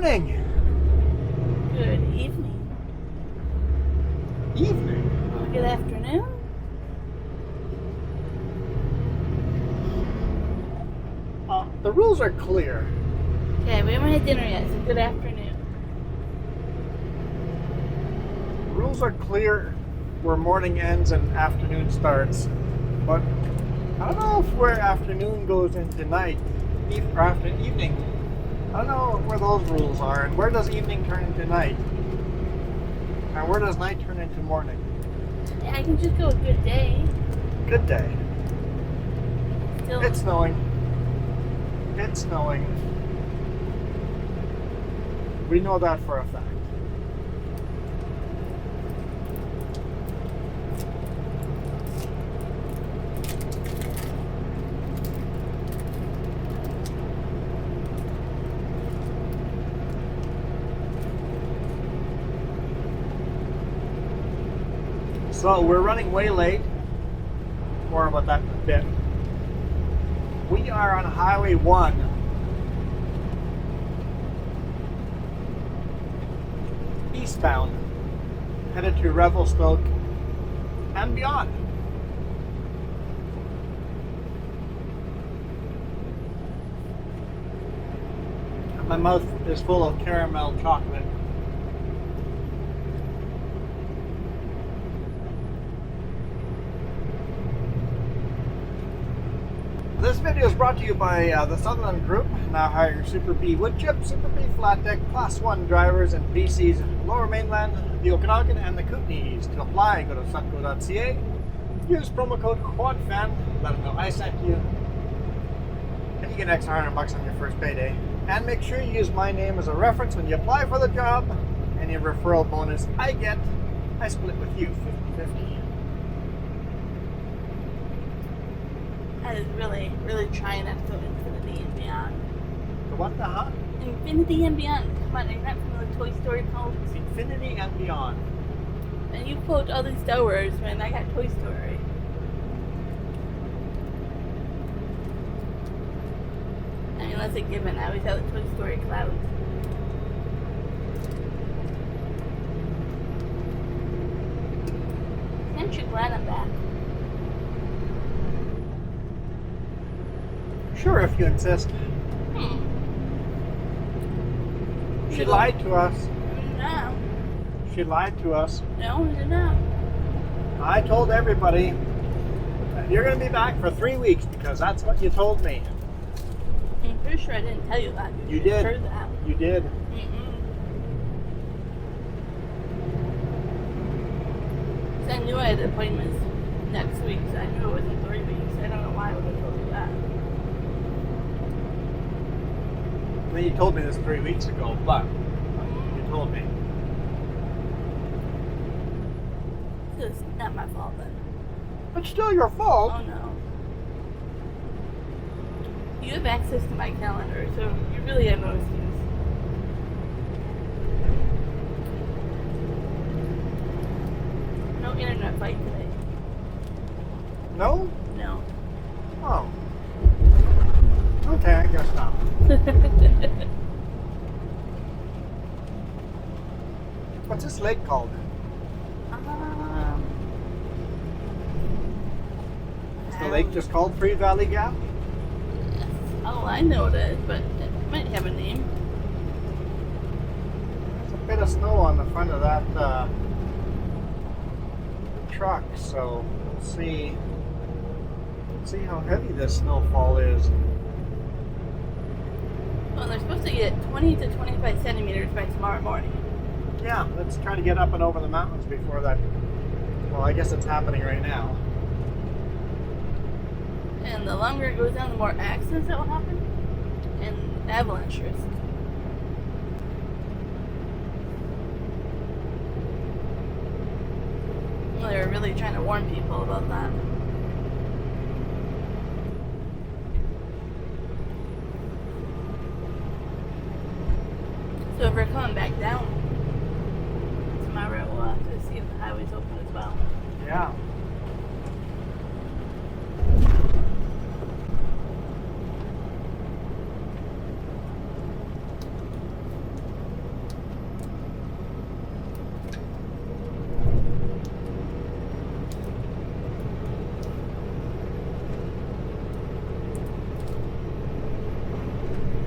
morning. Good evening. Evening. Good afternoon. The rules are clear. Okay, we haven't had dinner yet, so good afternoon. The rules are clear where morning ends and afternoon starts. But I don't know if where afternoon goes into night, or after evening. I don't know where those rules are, and where does evening turn into night? And where does night turn into morning? Yeah, I can just go a good day. Good day. Still, It's snowing. It's snowing. We know that for a fact. So we're running way late. More about that in a bit. We are on Highway 1. Eastbound. Headed to Revelstoke and beyond. My mouth is full of caramel chocolate. This video is brought to you by the Sutherland Group, now hiring Super B wood chip, Super B flat deck, Class 1 drivers in BC's Lower Mainland, the Okanagan, and the Kootenays. To apply, go to sutco.ca, use promo code QUADFAN, let them know I sent you, and you get an extra $100 on your first payday. And make sure you use my name as a reference when you apply for the job. Any referral bonus I get, I split with you 50-50. I was really trying not to go infinity and beyond. So what the huh? Infinity and beyond. Come on, are you not from the Toy Story quotes? Infinity and beyond. And you quote all these Star Wars when I got Toy Story. I mean, that's a given. I always have the Toy Story clouds. Aren't you glad I'm back? Sure, if you insist. She lied to us. No. She lied to us. No, I did not. I told everybody that you're going to be back for 3 weeks because that's what you told me. I'm pretty sure I didn't tell you that. You did. Heard that. You did. So I knew I had appointments next week, so I knew it wasn't 3 weeks. I don't know why I would have told you that. I mean, you told me this 3 weeks ago, but you told me. So it's not my fault then. It's still your fault. Oh no. You have access to my calendar, so you really have no excuse. No internet fight today. No? No. Oh. Okay, I guess not. What's this lake called? Is the lake just called Free Valley Gap? Oh, I know it is, but it might have a name. There's a bit of snow on the front of that truck, so we'll see how heavy this snowfall is. Well, they're supposed to get 20 to 25 centimeters by tomorrow morning. Yeah, let's try to get up and over the mountains before that. Well, I guess it's happening right now. And the longer it goes down, the more accidents that will happen. And avalanche risk. Well, they're really trying to warn people about that. So if we're coming back down tomorrow, we'll have to see if the highway's open as well. Yeah.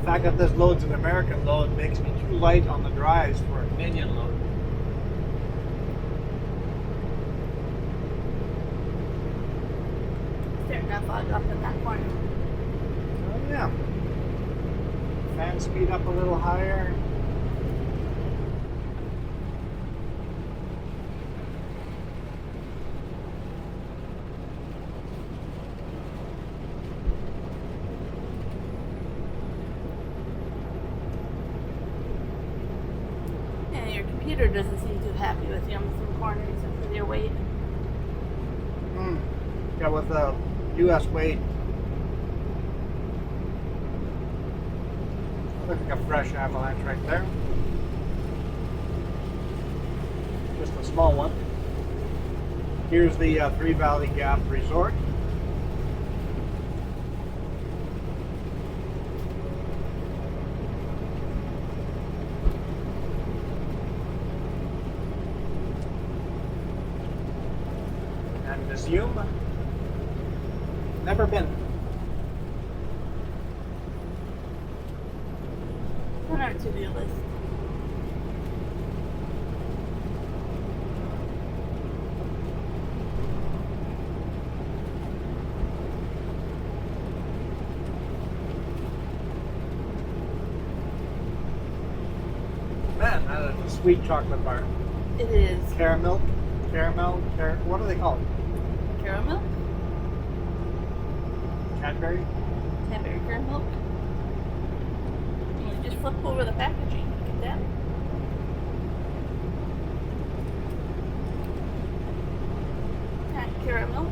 fact that this load's an American load makes me too light on the drives for a Canadian load. Starting to fog up in that corner. Oh yeah. Fan speed up a little higher. Yeah, your computer doesn't seem too happy with you on some corners except for your weight. Yeah, with the US weight. Looks like a fresh avalanche right there. Just a small one. Here's the Three Valley Gap Resort. And Museum. Never been. On our to-do list. Man, that is a sweet chocolate bar. It is Caramel, what are they called? caramel, Cadbury? Cadbury caramel. You just flip over the packaging. Look at that. Caramel.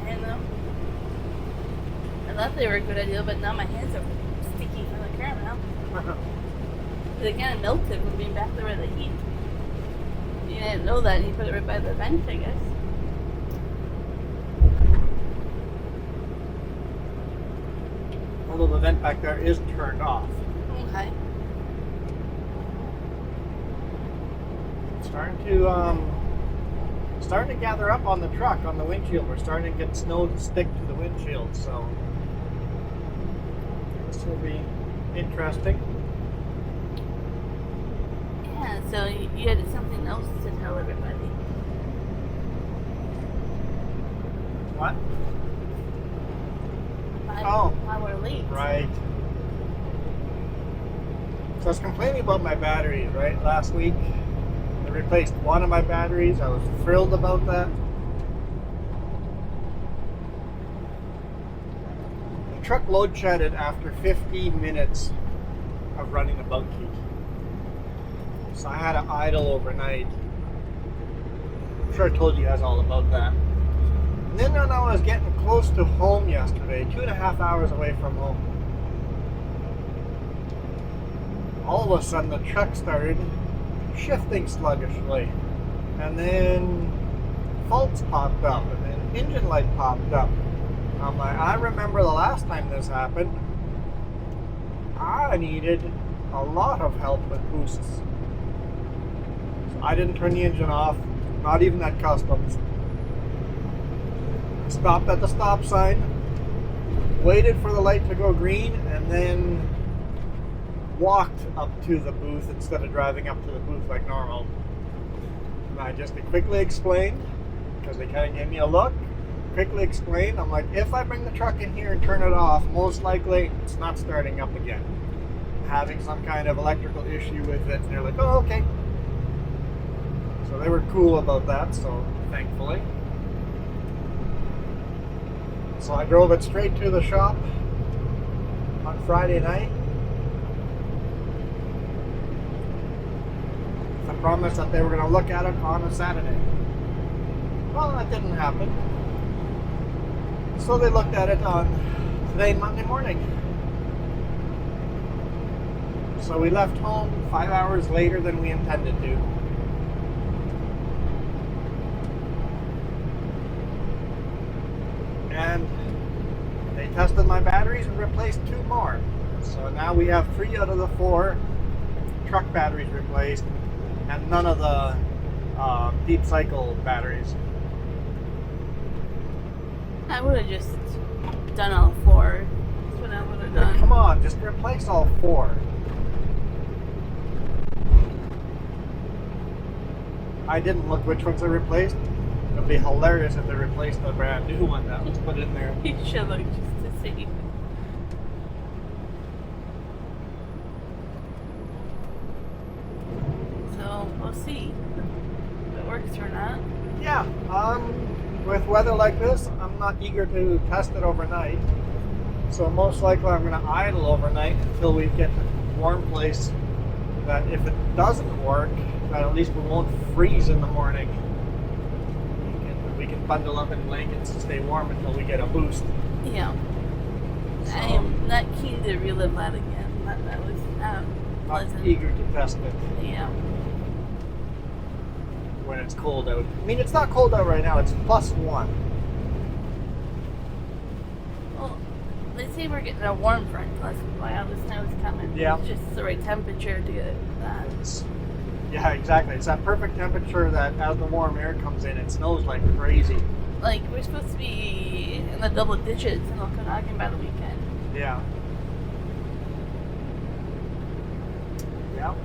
And I thought they were a good idea, but now my hands are sticky from the caramel. They kind of melted from being back there by the heat. You didn't know that, and you put it right by the vent, I guess. Although the vent back there is turned off. Okay. It's starting to gather up on the truck, on the windshield. We're starting to get snow to stick to the windshield, so this will be interesting. Yeah, so you had something else to tell everybody. What? Why we're late. Right. So I was complaining about my batteries, right? Last week, I replaced one of my batteries. I was thrilled about that. The truck load shedded after 15 minutes of running a bug heat. So I had to idle overnight. I'm sure I told you guys all about that. And then when I was getting close to home yesterday, 2.5 hours away from home, all of a sudden the truck started shifting sluggishly. And then faults popped up, and then engine light popped up. I'm like, I remember the last time this happened, I needed a lot of help with boosts. So I didn't turn the engine off, not even at customs. Stopped at the stop sign, waited for the light to go green, and then walked up to the booth instead of driving up to the booth like normal. And I just quickly explained, because they kind of gave me a look, quickly explained, I'm like, if I bring the truck in here and turn it off, most likely it's not starting up again. Having some kind of electrical issue with it, and they're like, oh, okay. So they were cool about that, so thankfully. So I drove it straight to the shop on Friday night. I promised that they were going to look at it on a Saturday. Well, that didn't happen. So they looked at it on today, Monday morning. So we left home 5 hours later than we intended to. And they tested my batteries and replaced 2 more. So now we have 3 out of the 4 truck batteries replaced, and none of the deep cycle batteries. I would have just done all 4. That's what I would have done. Come on, just replace all 4. I didn't look which ones I replaced. It would be hilarious if they replaced the brand new one that was put in there. You should look just to see. So we'll see if it works or not. Yeah, with weather like this, I'm not eager to test it overnight. So most likely I'm going to idle overnight until we get a warm place that if it doesn't work, that at least we won't freeze in the morning. We can bundle up in blankets and stay warm until we get a boost. Yeah. So, I am not keen to relive that again. That was not pleasant. eager to test it Yeah. when it's cold out. I mean, it's not cold out right now. It's +1. Well, they say we're getting a warm front. That's why all the snow's coming. Yeah. It's just the right temperature to get that. Yeah, exactly. It's that perfect temperature that as the warm air comes in, it snows like crazy. Like, we're supposed to be in the double digits in Okanagan by the weekend. Yeah. Yeah.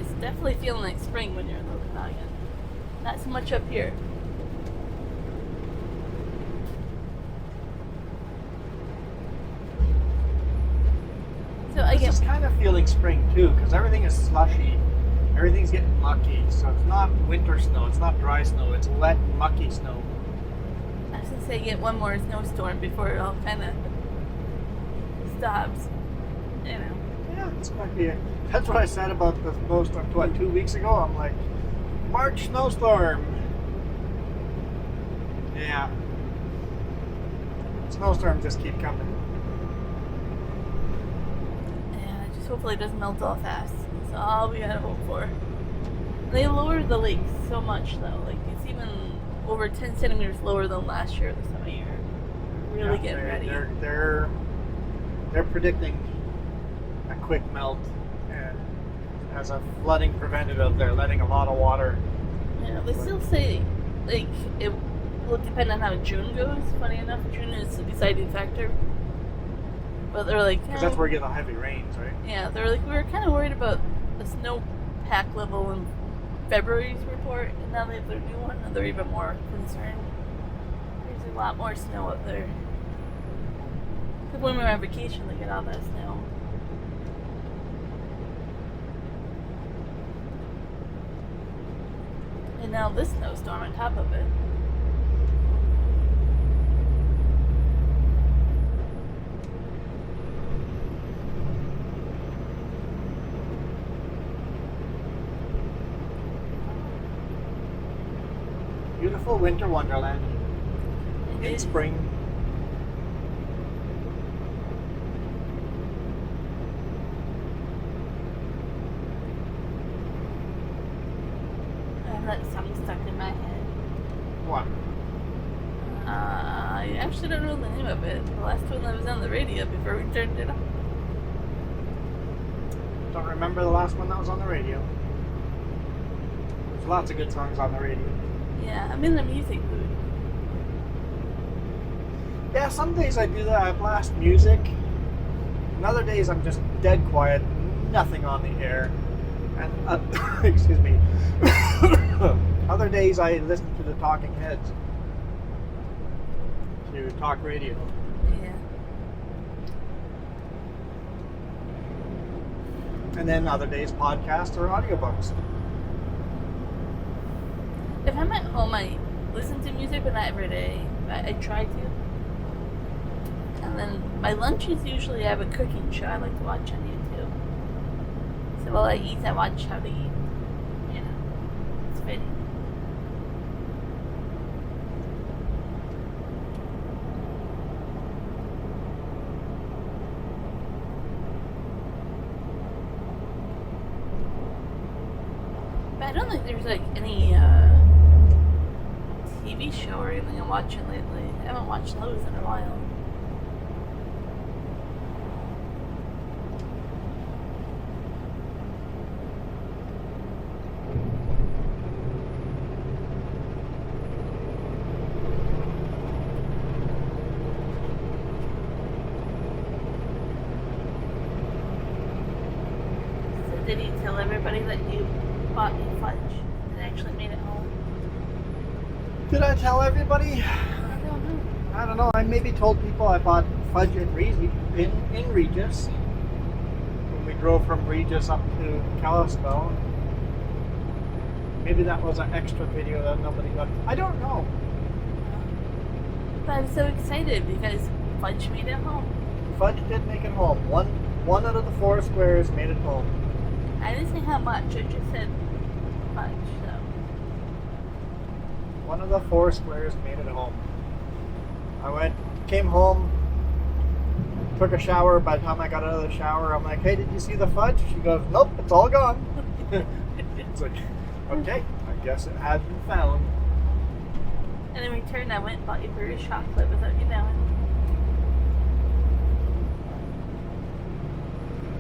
It's definitely feeling like spring when you're in Okanagan. Not so much up here. So I This get is kind of feeling spring too, because everything is slushy. Everything's getting mucky, so it's not winter snow, it's not dry snow, it's wet, mucky snow. I was gonna say get one more snowstorm before it all kind of stops. You know. Yeah, this might be it. That's what I said about the most, 2 weeks ago? I'm like, March snowstorm. Yeah. Snowstorms just keep coming. Yeah, just hopefully it doesn't melt all fast. That's all we gotta hope for. They lowered the lakes so much though. Like it's even over 10 centimeters lower than last year this time of year. Really getting ready. They're predicting a quick melt, and as a flooding preventative, they're letting a lot of water. Yeah, they still say like it will depend on how June goes. Funny enough, June is the deciding factor. But they're like, Because that's where you get the heavy rains, right? yeah, they're like, we were kind of worried about the snowpack level in February's report, and now they have their new one, and they're even more concerned. There's a lot more snow up there. Because when we were on vacation, they get all that snow. And now this snowstorm on top of it. Beautiful winter wonderland It in is- spring. I have that song stuck in my head. What? I actually don't know the name of it. The last one that was on the radio before we turned it off. Don't remember the last one that was on the radio. There's lots of good songs on the radio. Yeah, I'm in the music mood. Yeah, some days I do that. I blast music. And other days I'm just dead quiet, nothing on the air. And excuse me. Other days I listen to the Talking Heads, to talk radio. Yeah. And then other days podcasts or audiobooks. If I'm at home, I listen to music, but not every day. I try to. And then my lunch is usually I have a cooking show I like to watch on YouTube. So while I eat, I watch how to eat. You know, it's fitting. But I don't think there's like any TV show or anything I'm watching lately. I haven't watched those in a while. everybody that you bought me fudge and actually made it home? Did I tell everybody? I don't know. I don't know. I maybe told people I bought fudge in Regis when we drove from Regis up to Kalispell. Maybe that was an extra video that nobody got. I don't know. But I'm so excited because fudge made it home. Fudge did make it home. One out of the 4 squares made it home. I didn't say how much, I just said fudge, so. One of the 4 squares made it home. Came home, took a shower. By the time I got out of the shower, I'm like, hey, did you see the fudge? She goes, nope, it's all gone. It's like, okay, I guess it had been found. And in return, I went and bought you British chocolate without you knowing.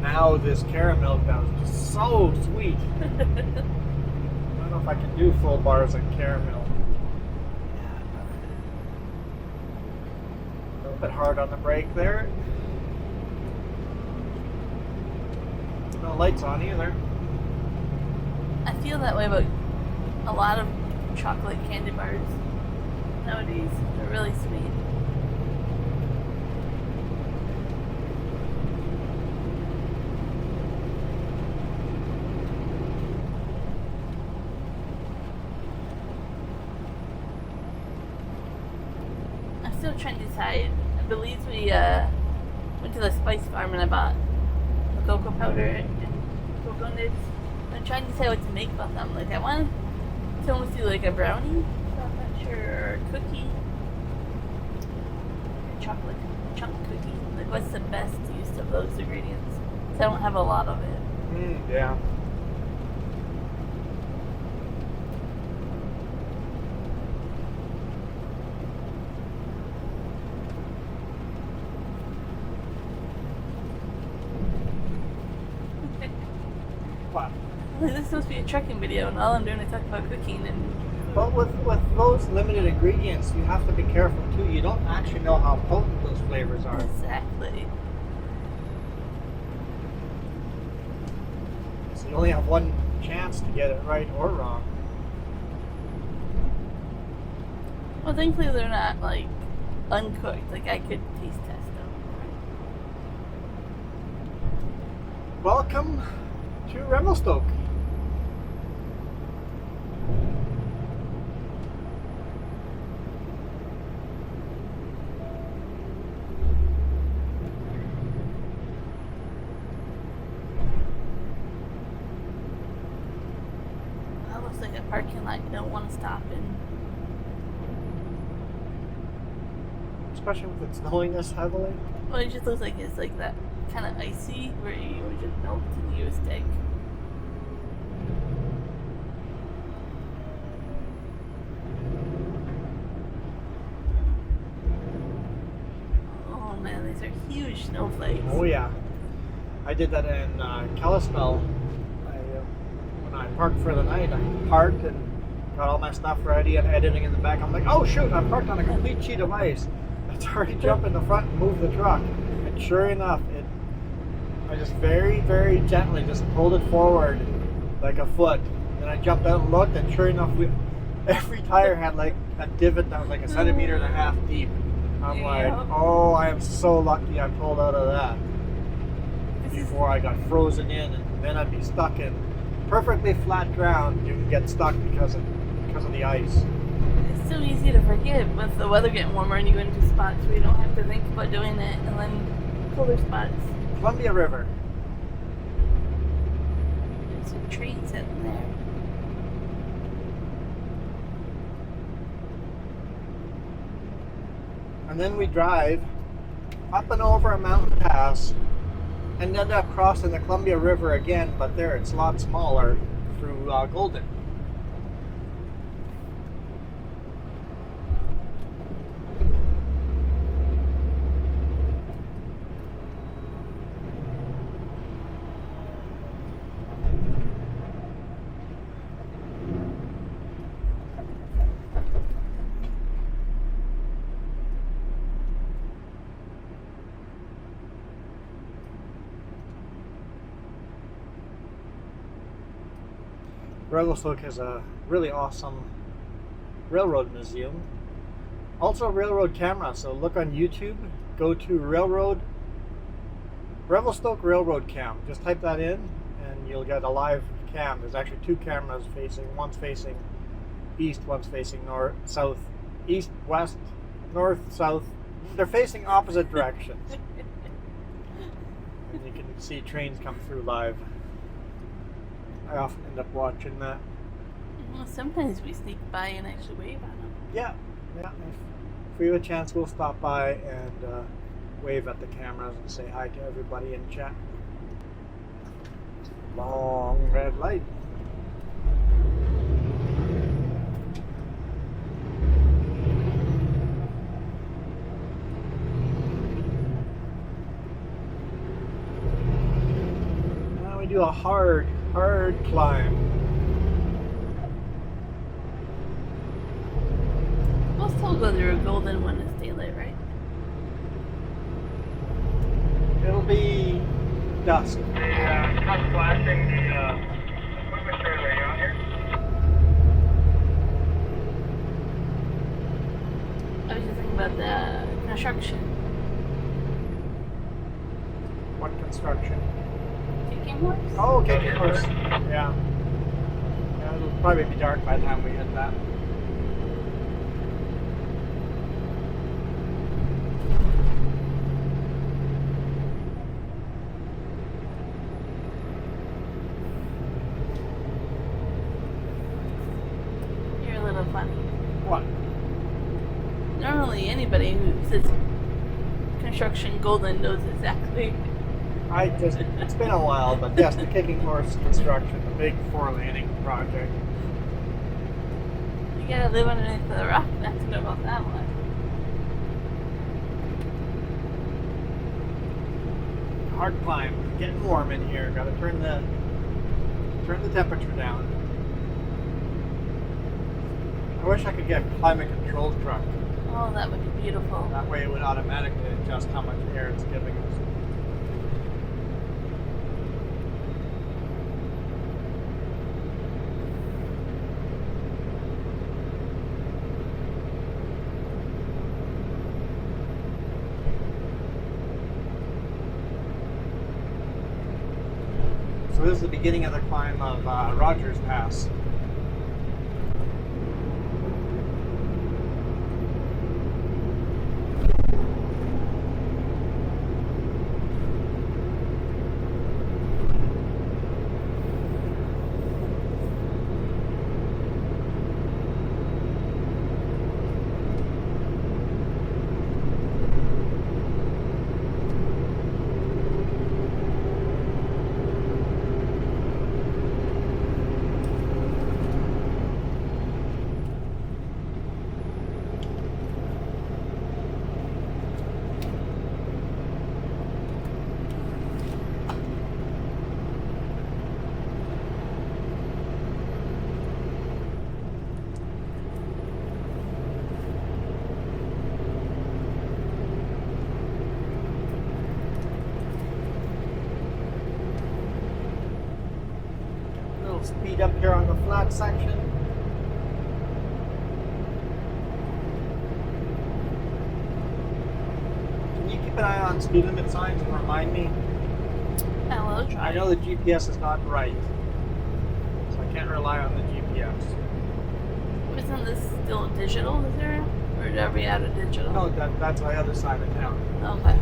Now this caramel now is just so sweet. I don't know if I can do full bars of caramel. A little bit hard on the brake there. No lights on either. I feel that way about a lot of chocolate candy bars nowadays. They're really sweet. I'm still trying to decide. I believe we went to the spice farm and I bought the cocoa powder and cocoa nibs. I'm trying to decide what to make about them. Like, I want to almost do like a brownie, so I'm not sure, or a cookie, or chocolate chunk cookie. Like, what's the best use of those ingredients? Because I don't have a lot of it. Yeah. What? Like, this is supposed to be a trucking video, and all I'm doing is talking about cooking and. But with those limited ingredients, you have to be careful too. You don't actually know how potent those flavors are. Exactly. So you only have one chance to get it right or wrong. Well, thankfully they're not like uncooked. Like, I could taste test them. Welcome to Revelstoke. That looks like a parking lot you don't want to stop in. Especially with it snowing this heavily. Well, it just looks like it's like that kind of icy where you would just melt and you stick. Oh man, these are huge snowflakes. Oh yeah, I did that in Kalispell. When I parked for the night, I parked and got all my stuff ready and editing in the back. I'm like, oh shoot, I'm parked on a complete sheet of ice. It's already jump in the front and move the truck. And sure enough, I just very, very gently just pulled it forward like a foot. Then I jumped out and looked, and sure enough, every tire had like a divot that was like 1.5 centimeters deep. I'm like, oh, I am so lucky I pulled out of that before I got frozen in, and then I'd be stuck in perfectly flat ground. You can get stuck because of the ice. It's so easy to forget with the weather getting warmer and you go into spots where you don't have to think about doing it, and then colder spots. Columbia River. There's some trees sitting there. And then we drive up and over a mountain pass and end up crossing the Columbia River again, but there it's a lot smaller through Golden. Revelstoke has a really awesome railroad museum. Also a railroad camera, so look on YouTube, go to Revelstoke Railroad Cam. Just type that in and you'll get a live cam. There's actually two cameras facing, one's facing east, one's facing north, south, east, west, north, south. They're facing opposite directions. And you can see trains come through live. I often end up watching that. Well, sometimes we sneak by and actually wave at them. Yeah. If we have a chance, we'll stop by and wave at the cameras and say hi to everybody and chat. Long red light. Now we do a hard climb. We'll still go through a golden when it's daylight, right? It'll be dusk. Stop flashing the equipment trailer on here. I was just thinking about the construction. What construction? Kicking horse? Oh, okay, of course. Yeah. It'll probably be dark by the time we hit that. You're a little funny. What? Normally, anybody who says construction golden knows exactly. It's been a while, but yes, the Kicking Horse construction, the big 4-laning project. You gotta live underneath the rock not to know about that one. Hard climb, getting warm in here. Gotta turn the temperature down. I wish I could get a climate control truck. Oh, that would be beautiful. That way it would automatically adjust how much air it's giving us. So this is the beginning of the climb of Rogers Pass. Speed up here on the flat section. Can you keep an eye on speed limit signs and remind me? I will try. I know the GPS is not right, so I can't rely on the GPS. Isn't this still digital, is there? Or are we out of digital? No, that's the other side of town. Okay.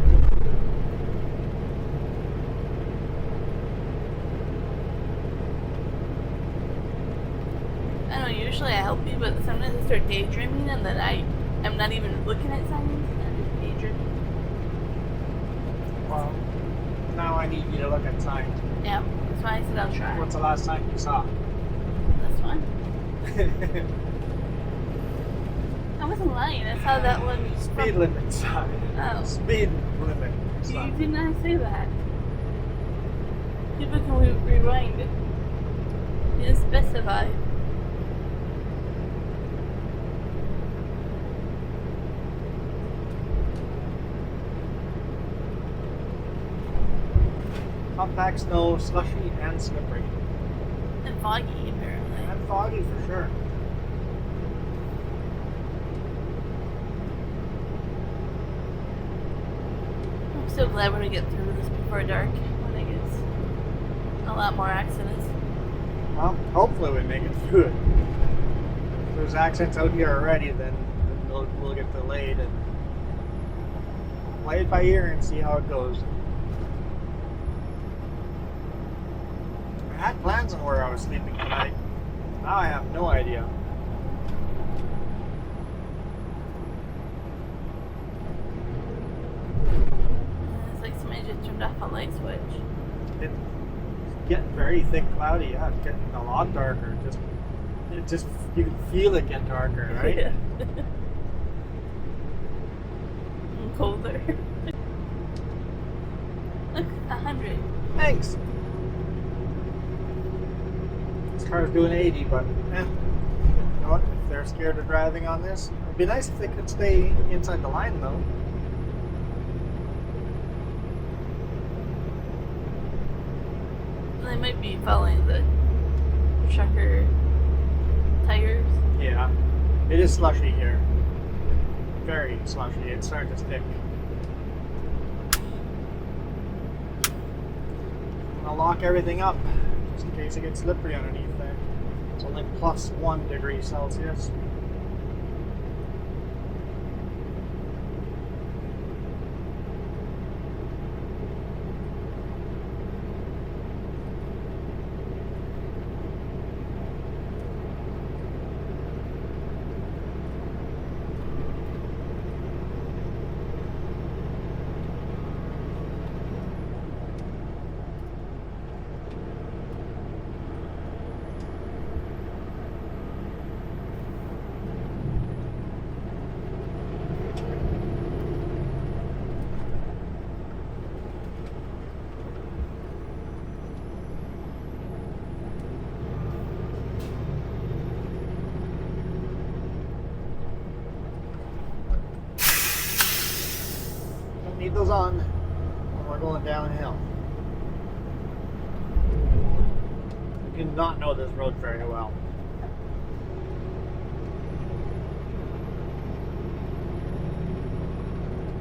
I know, usually I help you, but sometimes I start daydreaming and then I'm not even looking at signs. I'm just daydreaming. Well, now I need you to look at signs. Yeah, that's why I said I'll try. What's the last sign you saw? This one? I wasn't lying. I saw that one. Speed limit sign. Oh. Speed limit You sign. did not say that. People can rewind it. You didn't specify. Compact snow, slushy, and slippery. And foggy, apparently. foggy for sure. I'm so glad we're gonna get through this before dark when it gets a lot more accidents. Well, hopefully we make it through it. If there's accidents out here already, then we'll get delayed and play it by ear and see how it goes. I had plans on where I was sleeping tonight. Now I have no idea. It's like somebody just turned off a light switch. It's getting very thick cloudy. Yeah, it's getting a lot darker. Just you can feel it get darker, right? Yeah. And colder. Look, 100. Thanks. This car's doing 80, but you know what? If they're scared of driving on this, it'd be nice if they could stay inside the line though. They might be following the trucker tires. Yeah, it is slushy here. Very slushy. It's starting to stick. I'm gonna lock everything up just in case it gets slippery underneath there. It's only plus 1 degree Celsius. Need those on when we're going downhill. I do not know this road very well.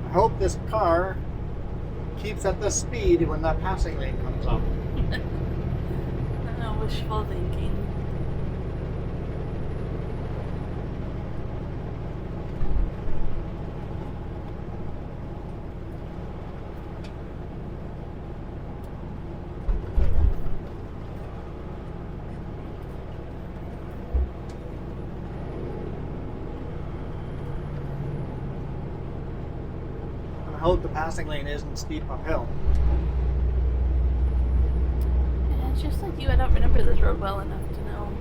I hope this car keeps at the speed when that passing lane comes up. No, wishful thinking. I hope the passing lane isn't steep uphill. Yeah, it's just like you, I don't remember this road well enough to know.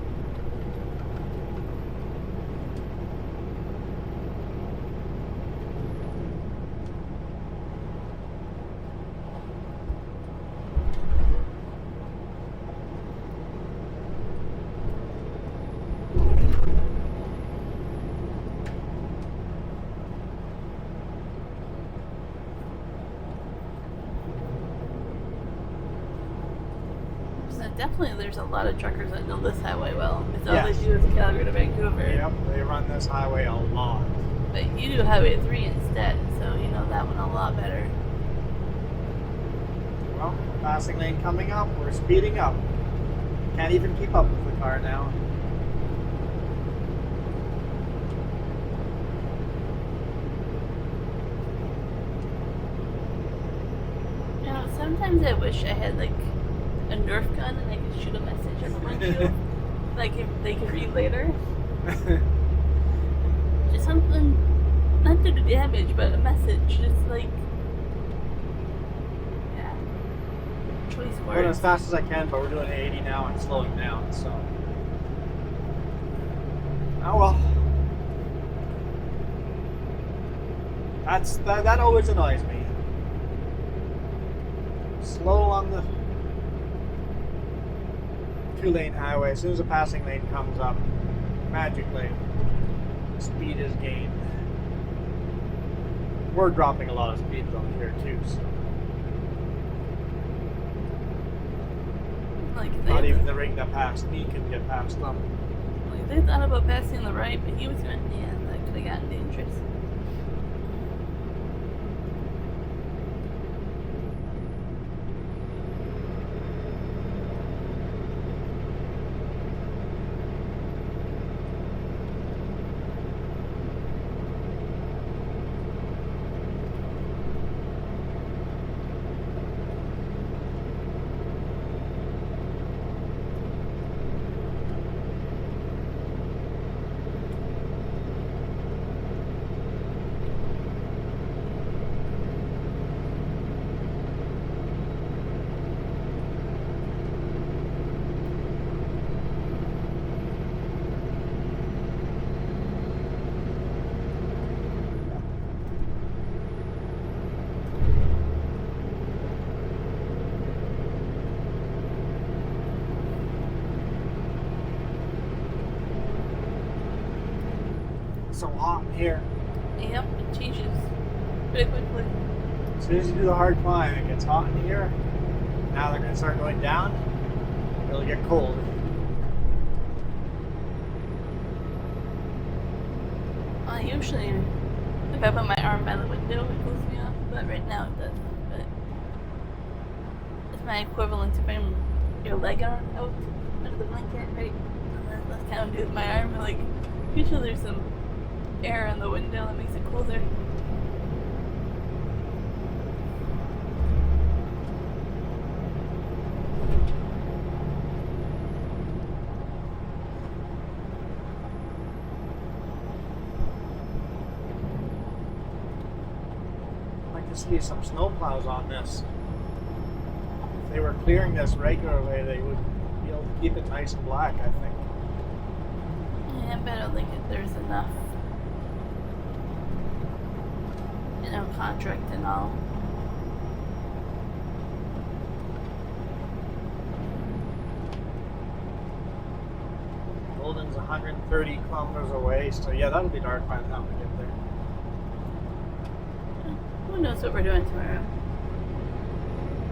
Definitely, there's a lot of truckers that know this highway well. It's all Yes. they do is Calgary to Vancouver. Yep, they run this highway a lot. But you do Highway 3 instead, so you know that one a lot better. Well, passing lane coming up, we're speeding up. Can't even keep up with the car now. You know, sometimes I wish I had like a Nerf gun and I could shoot a message on the windshield. Like if they could read later. Just something, not to do damage, but a message. Just like, yeah. Choice Going as words. fast as I can, but we're doing 80 now and slowing down, so. Oh well. That always annoys me. Slow on the 2-lane highway. As soon as the passing lane comes up, magically, speed is gained. We're dropping a lot of speed though here too, so. Like Not they, even the ring that passed me can get past them. They thought about passing the right, but he was going, yeah, that could have gotten dangerous. So hot in here. Yep, it changes pretty quickly. As soon as you do the hard climb, it gets hot in here. Now they're going to start going down. It'll get cold. Usually, if I put my arm by the window, it cools me off, but right now it doesn't. But it's my equivalent to putting your leg out under the blanket, right? And then that's kind of do with my arm. But like, usually there's some air in the window that makes it colder. I'd like to see some snowplows on this. If they were clearing this regularly, they would be able to keep it nice and black, I think. Yeah, but I don't think that there's enough, contract and all. Golden's 130 kilometers away, so yeah, that'll be dark by the time we get there. Who knows what we're doing tomorrow?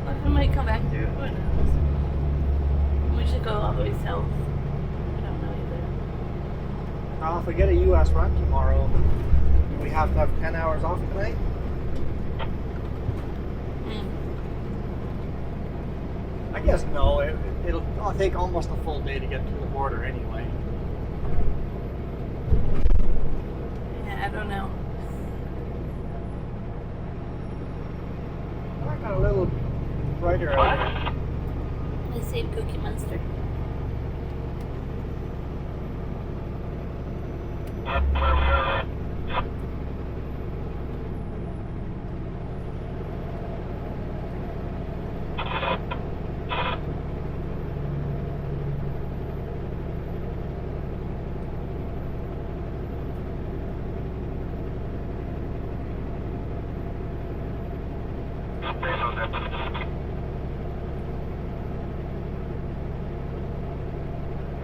What if we might come back through? Who knows? We should go all the way south. I don't know either. Now, if we get a US run tomorrow, do we have to have 10 hours off tonight? I guess no. It'll take almost a full day to get to the border anyway. Yeah, I don't know. I got a little brighter out here. They saved Cookie Monster.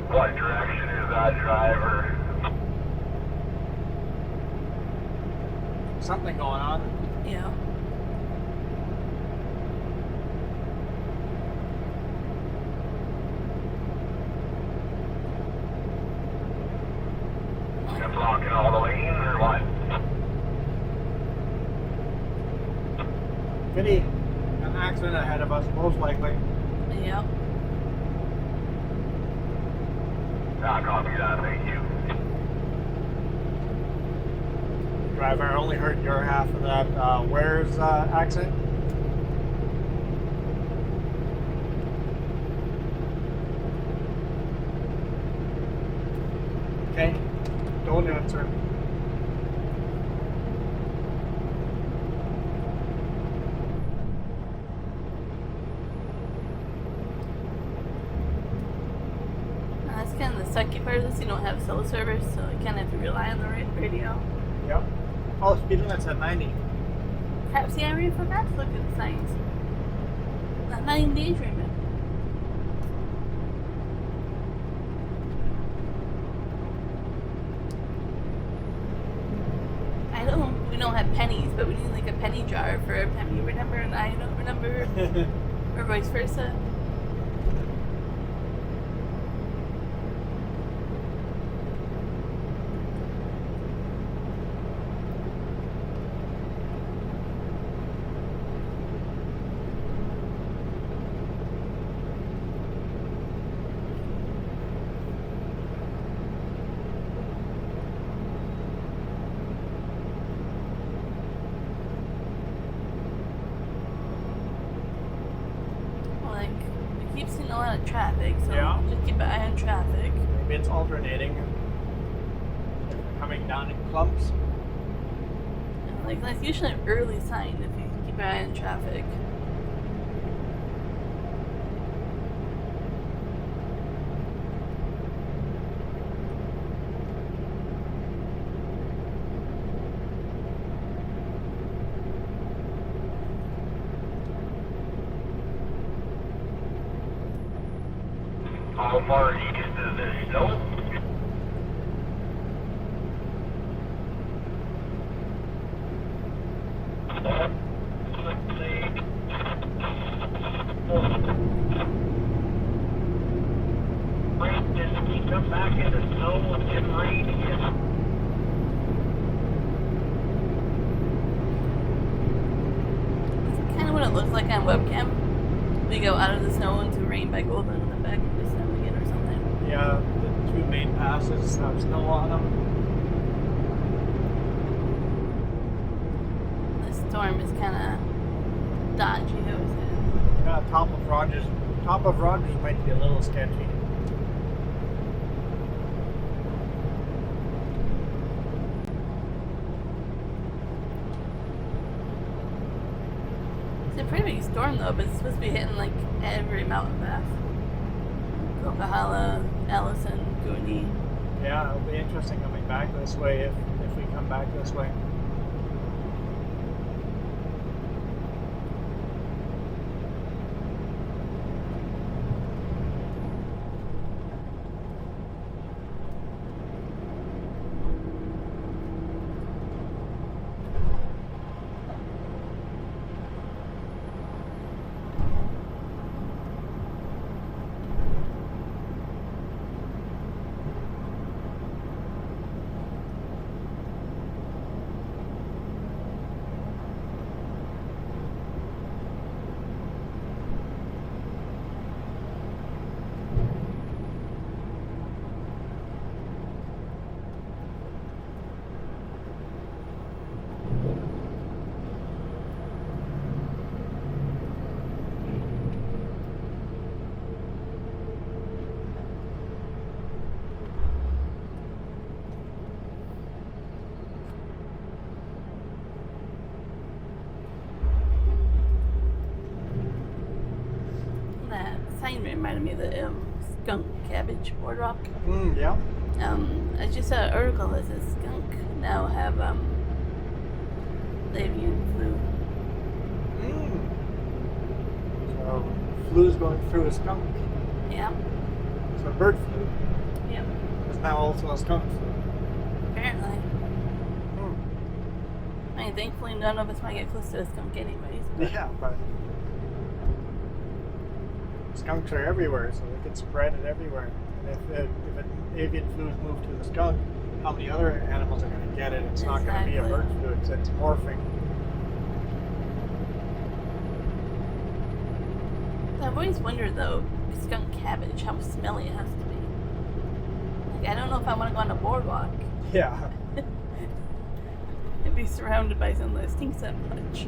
What direction is that driver? Something going on. Yeah. Just blocking all the lanes or what? Kitty, an accident ahead of us, most likely. Yep. I'll copy that, thank you. Driver, I only heard your half of that. Where's accident? Okay, don't answer. That's kind of the sucky part of this. You don't have cell service, so you kind of have to rely on the radio. Yep. Oh, speed limit's at 90. Perhaps the area forgot to look at the signs. Not even daydreaming. We don't have pennies, but we need like a penny jar for a penny. Remember, and I don't remember, or vice versa. lot of traffic, so Yeah. just keep an eye on traffic. Maybe it's alternating. Coming down in clumps. And, like, that's usually an early sign if you keep an eye on traffic. How far east is the snow? Just we come back in the snow and get rain again. That's kind of what it looks like on webcam. We go out of the snow into rain by Golden and then back into snow again or something. Yeah, the two main passes have snow on them. The storm is kind of dodgy, I would say. Yeah, top of Rogers might be a little sketchy. It's a pretty big storm though, but it's supposed to be hitting like every mountain pass. Coquihalla, Allison, Goonie. Yeah, it'll be interesting coming back this way if we come back this way. That sign reminded me of the skunk cabbage boardwalk. Yeah. I just saw an article that says skunk now have avian flu. So flu's going through a skunk. Yeah. So bird flu Yep. is now also a skunk flu. Apparently. Hmm. I mean, thankfully none of us might get close to a skunk anyways. But Yeah, but skunks are everywhere, so they can spread it everywhere. And if an avian flu is moved to the skunk, how many other animals are going to get it? It's not going to be a bird flu. It's morphing. I've always wondered though, skunk cabbage, how smelly it has to be. Like, I don't know if I want to go on a boardwalk Yeah. and be surrounded by something that stinks that much.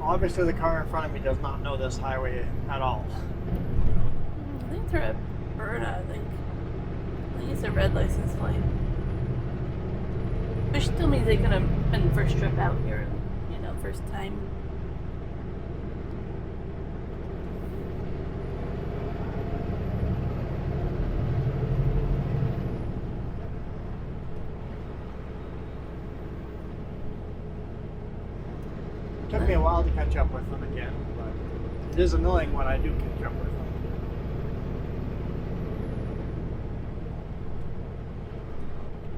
Obviously, the car in front of me does not know this highway at all. I think they're a Berta, I think it's a red license plate. Which still means they could have been first trip out here, first time. Took me a while to catch up with them again, but it is annoying when I do catch up with them.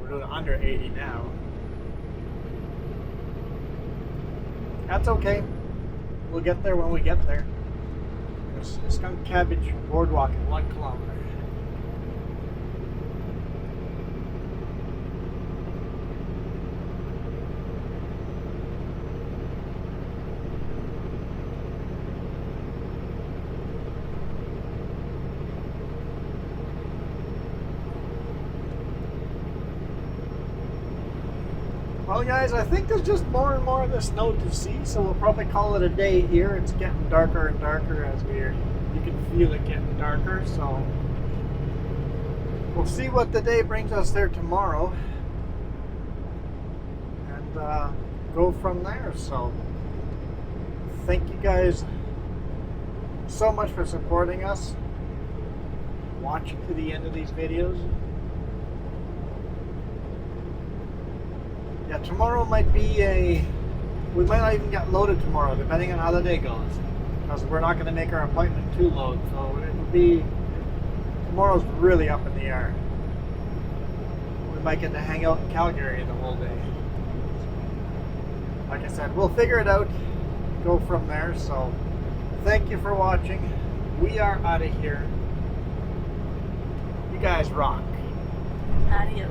We're doing under 80 now. That's okay. We'll get there when we get there. There's a skunk cabbage boardwalk in 1 kilometer. Well, guys, I think there's just more and more of the snow to see, so we'll probably call it a day here. It's getting darker and darker as you can feel it getting darker, so we'll see what the day brings us there tomorrow and go from there. So thank you guys so much for supporting us, watching to the end of these videos. Yeah, tomorrow might be we might not even get loaded tomorrow, depending on how the day goes. Because we're not going to make our appointment to load, so it'll be, tomorrow's really up in the air. We might get to hang out in Calgary the whole day. Like I said, we'll figure it out, go from there. So, thank you for watching. We are out of here. You guys rock. Adios.